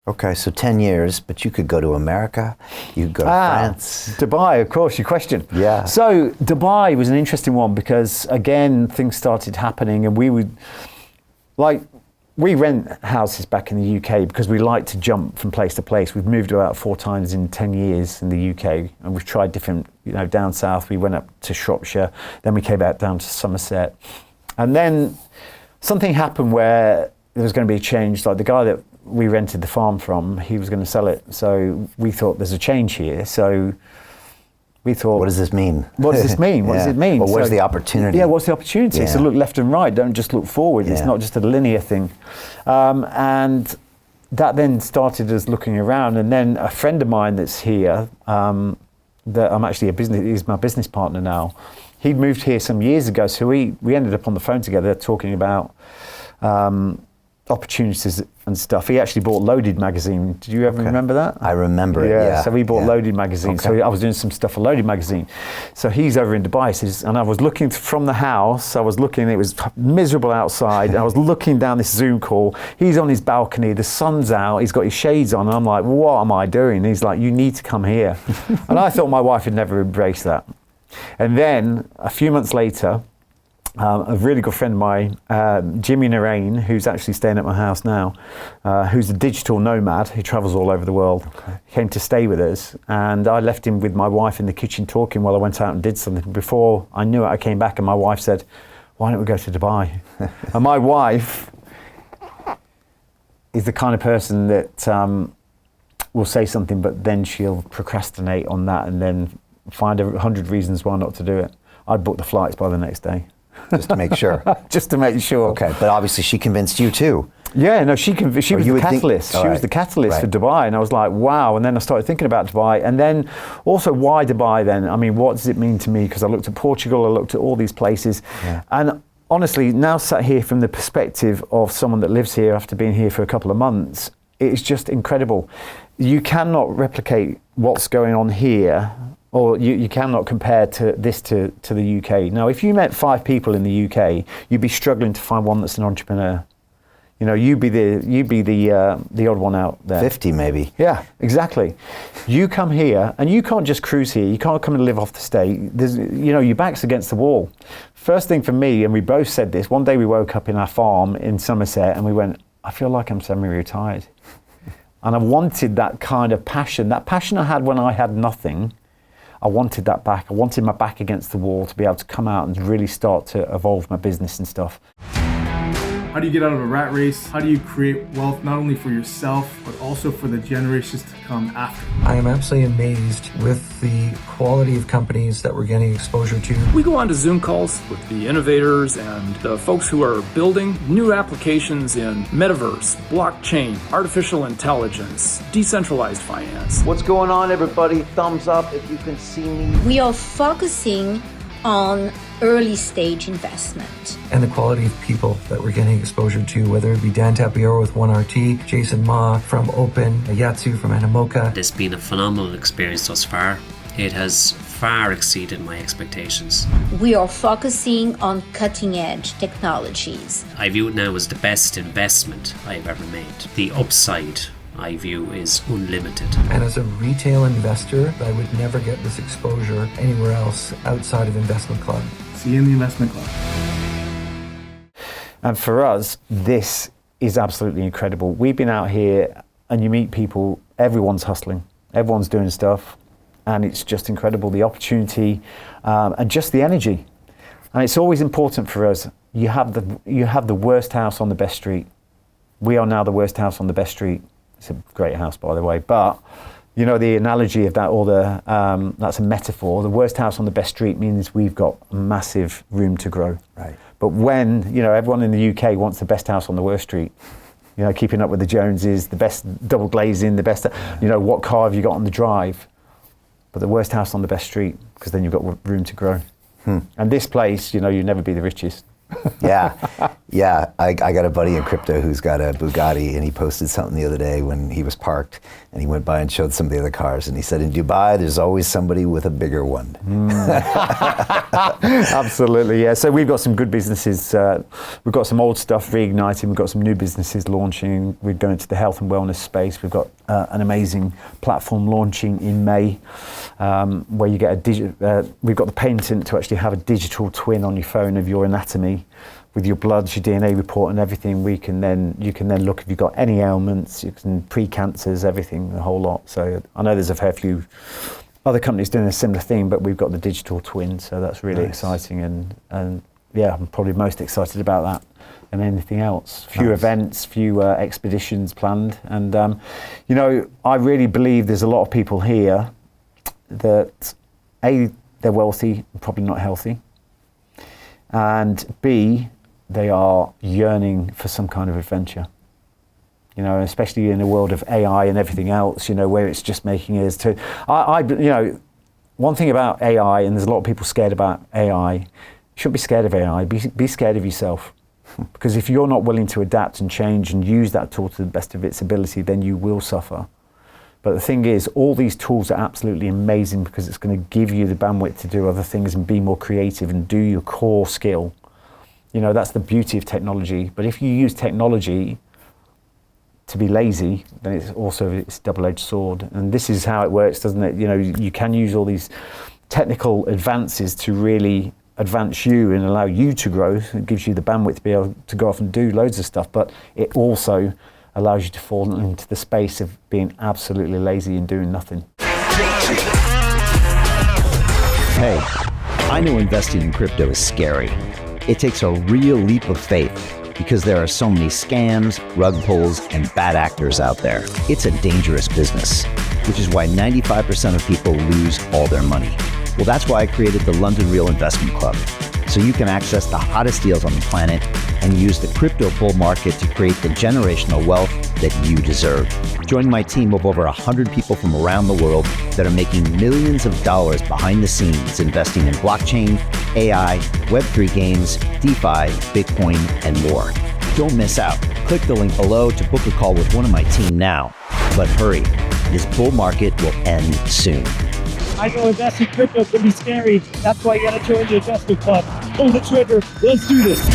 Okay, so 10 years, but you could go to America, you could go to France. Dubai, of course, your question. Yeah. So Dubai was an interesting one because, again, things started happening and we rent houses back in the UK because we like to jump from place to place. We've moved about 4 times in 10 years in the UK, and we've tried different, down south. We went up to Shropshire, then we came back down to Somerset. And then something happened where there was going to be a change. Like the guy that we rented the farm from, he was going to sell it. So we thought there's a change here. So we thought, what does this mean? What does this mean? What does it mean? Well, where's the opportunity? Yeah, what's the opportunity? Yeah. So look left and right, don't just look forward. It's not just a linear thing. And that then started us looking around. And then a friend of mine that's here, that I'm actually he's my business partner now. He'd moved here some years ago. So we ended up on the phone together talking about opportunities and stuff. He actually bought Loaded magazine. Did you ever remember that? I remember it, yeah. So we bought Loaded magazine. Okay. So I was doing some stuff for Loaded magazine. So he's over in Dubai, and I was looking from the house, it was miserable outside, and I was looking down this Zoom call. He's on his balcony, the sun's out, he's got his shades on, and I'm like, what am I doing? And he's like, you need to come here. And I thought my wife had never embraced that. And then a few months later, a really good friend of mine, Jimmy Narain, who's actually staying at my house now, who's a digital nomad who travels all over the world, came to stay with us. And I left him with my wife in the kitchen talking while I went out and did something. Before I knew it, I came back and my wife said, why don't we go to Dubai? And my wife is the kind of person that will say something, but then she'll procrastinate on that and then find 100 reasons why not to do it. I'd book the flights by the next day. Just to make sure. Just to make sure. Okay, but obviously she convinced you too. Yeah, no, she was the catalyst. She was the catalyst for Dubai, and I was like, wow. And then I started thinking about Dubai, and then also why Dubai then? I mean, what does it mean to me? Because I looked at Portugal, I looked at all these places, and honestly, now sat here from the perspective of someone that lives here after being here for a couple of months, it's just incredible. You cannot replicate what's going on here, or you cannot compare this to the UK. Now, if you met 5 people in the UK, you'd be struggling to find one that's an entrepreneur. You'd be the odd one out there. 50 maybe. Yeah, exactly. You come here, and you can't just cruise here. You can't come and live off the state. Your back's against the wall. First thing for me, and we both said this, one day we woke up in our farm in Somerset, and we went, I feel like I'm semi-retired. And I wanted that kind of passion. That passion I had when I had nothing, I wanted that back. I wanted my back against the wall to be able to come out and really start to evolve my business and stuff. How do you get out of a rat race? How do you create wealth not only for yourself, but also for the generations to come after? I am absolutely amazed with the quality of companies that we're getting exposure to. We go on to Zoom calls with the innovators and the folks who are building new applications in metaverse, blockchain, artificial intelligence, decentralized finance. What's going on, everybody? Thumbs up if you can see me. We are focusing on early stage investment. And the quality of people that we're getting exposure to, whether it be Dan Tapiero with 1RT, Jason Ma from Open, Yatsu from Animoca. It's been a phenomenal experience thus far. It has far exceeded my expectations. We are focusing on cutting edge technologies. I view it now as the best investment I've ever made. The upside I view is unlimited. And as a retail investor, I would never get this exposure anywhere else outside of Investment Club. See you in the Investment Club. And for us, this is absolutely incredible. We've been out here and you meet people, everyone's hustling, everyone's doing stuff, and it's just incredible, the opportunity and just the energy. And it's always important for us, you have the worst house on the best street. We are now the worst house on the best street. It's a great house, by the way, but the analogy of that, or that's a metaphor. The worst house on the best street means we've got massive room to grow. Right. But when everyone in the UK wants the best house on the worst street, keeping up with the Joneses, the best double glazing, the best, what car have you got on the drive? But the worst house on the best street, because then you've got room to grow. And this place, you'll never be the richest. Yeah. I got a buddy in crypto who's got a Bugatti, and he posted something the other day when he was parked, and he went by and showed some of the other cars, and he said, in Dubai, there's always somebody with a bigger one. Absolutely, yeah. So we've got some good businesses. We've got some old stuff reigniting. We've got some new businesses launching. We're going into the health and wellness space. We've got an amazing platform launching in May, where you get we've got the patent to actually have a digital twin on your phone of your anatomy, with your bloods, your DNA report, and everything. You can then look if you've got any ailments, you can pre-cancers, everything, the whole lot. So I know there's a fair few other companies doing a similar thing, but we've got the digital twin, so that's really exciting. And yeah, I'm probably most excited about that than anything else. Few events, few expeditions planned, and I really believe there's a lot of people here that A, they're wealthy, probably not healthy, and B, they are yearning for some kind of adventure. Especially in a world of AI and everything else, where it's just making us to. One thing about AI, and there's a lot of people scared about AI. You shouldn't be scared of AI. Be scared of yourself, because if you're not willing to adapt and change and use that tool to the best of its ability, then you will suffer. But the thing is, all these tools are absolutely amazing because it's going to give you the bandwidth to do other things and be more creative and do your core skill. That's the beauty of technology. But if you use technology to be lazy, then it's a double-edged sword. And this is how it works, doesn't it? You can use all these technical advances to really advance you and allow you to grow. It gives you the bandwidth to be able to go off and do loads of stuff, but it also allows you to fall into the space of being absolutely lazy and doing nothing. Hey, I know investing in crypto is scary. It takes a real leap of faith because there are so many scams, rug pulls, and bad actors out there. It's a dangerous business, which is why 95% of people lose all their money. Well, that's why I created the London Real Investment Club, so you can access the hottest deals on the planet and use the crypto bull market to create the generational wealth that you deserve. Join my team of over 100 people from around the world that are making millions of dollars behind the scenes investing in blockchain, AI, Web3 games, DeFi, Bitcoin, and more. Don't miss out. Click the link below to book a call with one of my team now. But hurry, this bull market will end soon. I know investing in crypto can be scary. That's why you gotta join the investment club. Pull the trigger. Let's do this.